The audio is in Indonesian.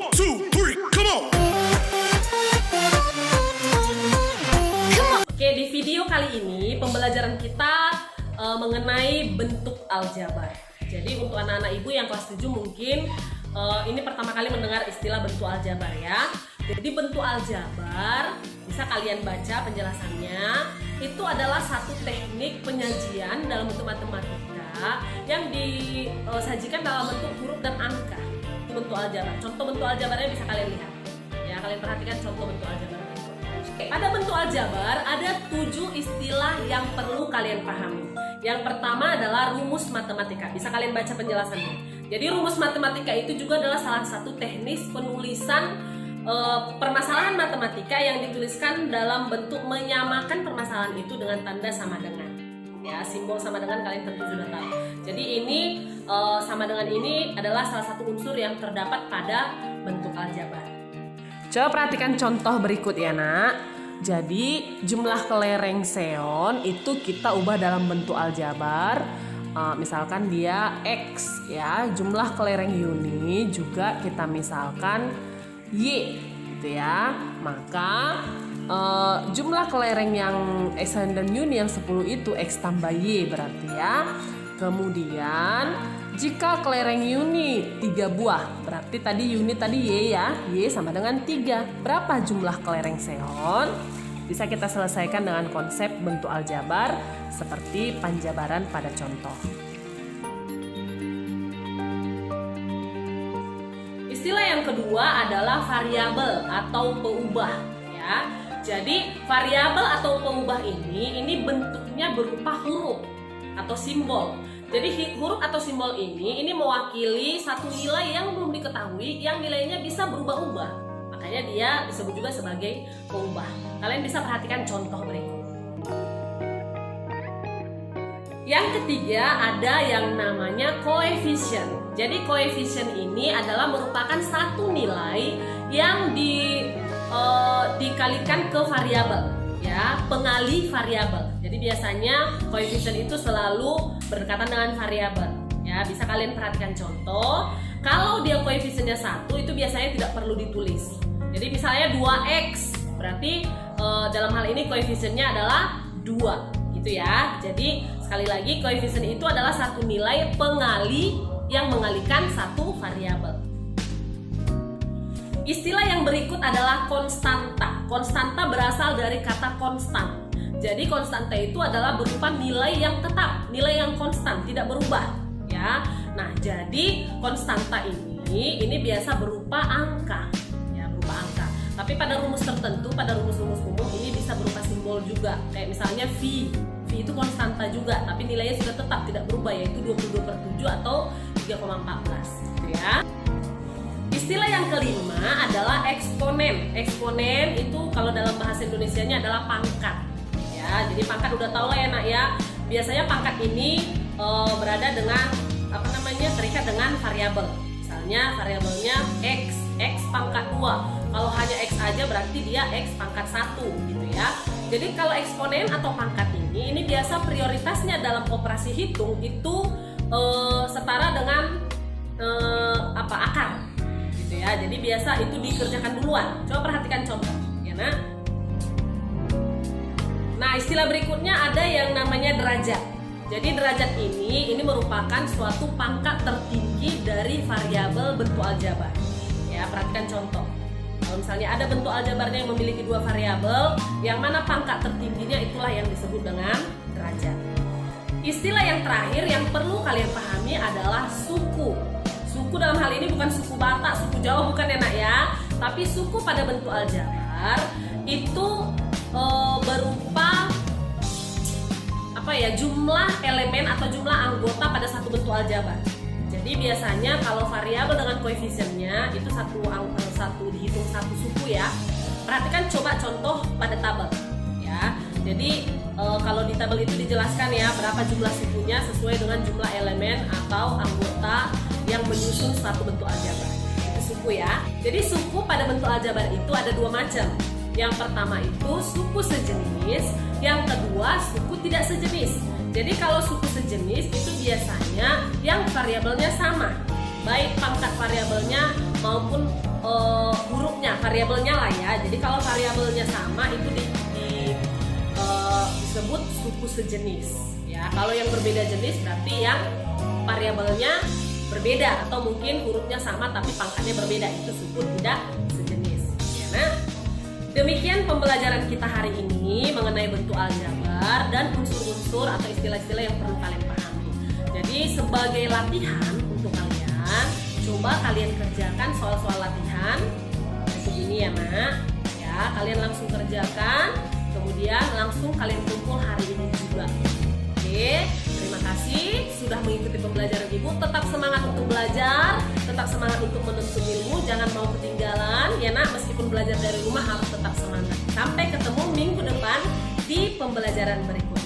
1, 2, 3, come on. Oke, di video kali ini pembelajaran kita mengenai bentuk aljabar. Jadi untuk anak-anak ibu yang kelas 7 mungkin ini pertama kali mendengar istilah bentuk aljabar ya. Jadi bentuk aljabar bisa kalian baca penjelasannya. Itu adalah satu teknik penyajian dalam bentuk matematika yang disajikan dalam bentuk huruf dan angka. Itu bentuk aljabar. Contoh bentuk aljabarnya bisa kalian lihat. Ya, kalian perhatikan contoh bentuk aljabar. Pada bentuk aljabar ada 7 istilah yang perlu kalian pahami. Yang pertama adalah rumus matematika. Bisa kalian baca penjelasannya. Jadi rumus matematika itu juga adalah salah satu teknis penulisan permasalahan matematika yang dituliskan dalam bentuk menyamakan permasalahan itu dengan tanda sama dengan. Ya, simbol sama dengan kalian tentu sudah tahu. Jadi ini sama dengan ini adalah salah satu unsur yang terdapat pada bentuk aljabar. Coba perhatikan contoh berikut ya nak. Jadi jumlah kelereng seon itu kita ubah dalam bentuk aljabar. Misalkan dia X ya. Jumlah kelereng Yuni juga kita misalkan Y gitu ya. Maka jumlah kelereng yang X dan Yuni yang 10 itu X tambah Y berarti ya. Kemudian jika kelereng Yuni 3 buah, berarti tadi Yuni tadi Y ya, Y sama dengan 3. Berapa jumlah kelereng seon? Bisa kita selesaikan dengan konsep bentuk aljabar seperti panjabaran pada contoh. Istilah yang kedua adalah variabel atau peubah ya. Jadi variabel atau peubah ini bentuknya berupa huruf atau simbol. Jadi huruf atau simbol ini mewakili satu nilai yang belum diketahui, yang nilainya bisa berubah-ubah. Makanya dia disebut juga sebagai peubah. Kalian bisa perhatikan contoh berikut. Yang ketiga ada yang namanya koefisien. Jadi koefisien ini adalah merupakan satu nilai yang dikalikan ke variabel. Ya, pengali variabel. Jadi biasanya koefisien itu selalu berdekatan dengan variabel. Ya, bisa kalian perhatikan contoh. Kalau dia koefisiennya 1 itu biasanya tidak perlu ditulis. Jadi misalnya 2x, berarti dalam hal ini koefisiennya adalah 2 gitu ya. Jadi sekali lagi koefisien itu adalah satu nilai pengali yang mengalikan satu variabel. Istilah yang berikut adalah konstanta. Konstanta berasal dari kata konstan. Jadi konstanta itu adalah berupa nilai yang tetap, nilai yang konstan, tidak berubah, ya. Nah, jadi konstanta ini biasa berupa angka, ya, berupa angka. Tapi pada rumus tertentu, pada rumus-rumus umum ini bisa berupa simbol juga. Kayak misalnya V. V itu konstanta juga, tapi nilainya sudah tetap, tidak berubah, yaitu 22/7 atau 3,14, gitu ya. Istilah yang kelima adalah eksponen. Eksponen itu kalau dalam bahasa Indonesianya adalah pangkat. Ya, jadi pangkat udah tau lah ya nak ya. Biasanya pangkat ini berada dengan terikat dengan variabel. Misalnya variabelnya x pangkat 2. Kalau hanya x aja berarti dia x pangkat 1 gitu ya. Jadi kalau eksponen atau pangkat ini biasa prioritasnya dalam operasi hitung itu setara dengan akar. Ya, jadi biasa itu dikerjakan duluan. Coba perhatikan contoh, ya nak. Nah, istilah berikutnya ada yang namanya derajat. Jadi derajat ini merupakan suatu pangkat tertinggi dari variabel bentuk aljabar. Ya, perhatikan contoh. Kalau misalnya ada bentuk aljabarnya yang memiliki 2 variabel, yang mana pangkat tertingginya itulah yang disebut dengan derajat. Istilah yang terakhir yang perlu kalian pahami adalah suku. Suku dalam hal ini bukan suku Batak, suku Jawa bukan ya nak ya. Tapi suku pada bentuk aljabar itu berupa jumlah elemen atau jumlah anggota pada satu bentuk aljabar. Jadi biasanya kalau variabel dengan koefisiennya itu satu dihitung satu suku ya. Perhatikan coba contoh pada tabel ya. Jadi kalau di tabel itu dijelaskan ya berapa jumlah sukunya sesuai dengan jumlah elemen atau anggota yang menyusun suatu bentuk aljabar. Itu suku ya. Jadi suku pada bentuk aljabar itu ada 2 macam. Yang pertama itu suku sejenis, yang kedua suku tidak sejenis. Jadi kalau suku sejenis itu biasanya yang variabelnya sama, baik pangkat variabelnya maupun hurufnya, variabelnya lah ya. Jadi kalau variabelnya sama itu disebut suku sejenis ya. Kalau yang berbeda jenis berarti yang variabelnya berbeda atau mungkin hurufnya sama tapi pangkatnya berbeda, itu suku tidak sejenis ya. Nah, demikian pembelajaran kita hari ini mengenai bentuk aljabar dan unsur-unsur atau istilah-istilah yang perlu kalian pahami. Jadi sebagai latihan untuk kalian, coba kalian kerjakan soal-soal latihan seperti ini ya nak. Ya, kalian langsung kerjakan, kemudian langsung kalian kumpul hari ini juga. Oke, terima kasih sudah mengikuti pembelajaran Ibu. Tetap semangat untuk belajar, tetap semangat untuk menuntut ilmu, jangan mau ketinggalan ya nak. Meskipun belajar dari rumah harus tetap semangat. Sampai ketemu minggu depan di pembelajaran berikutnya.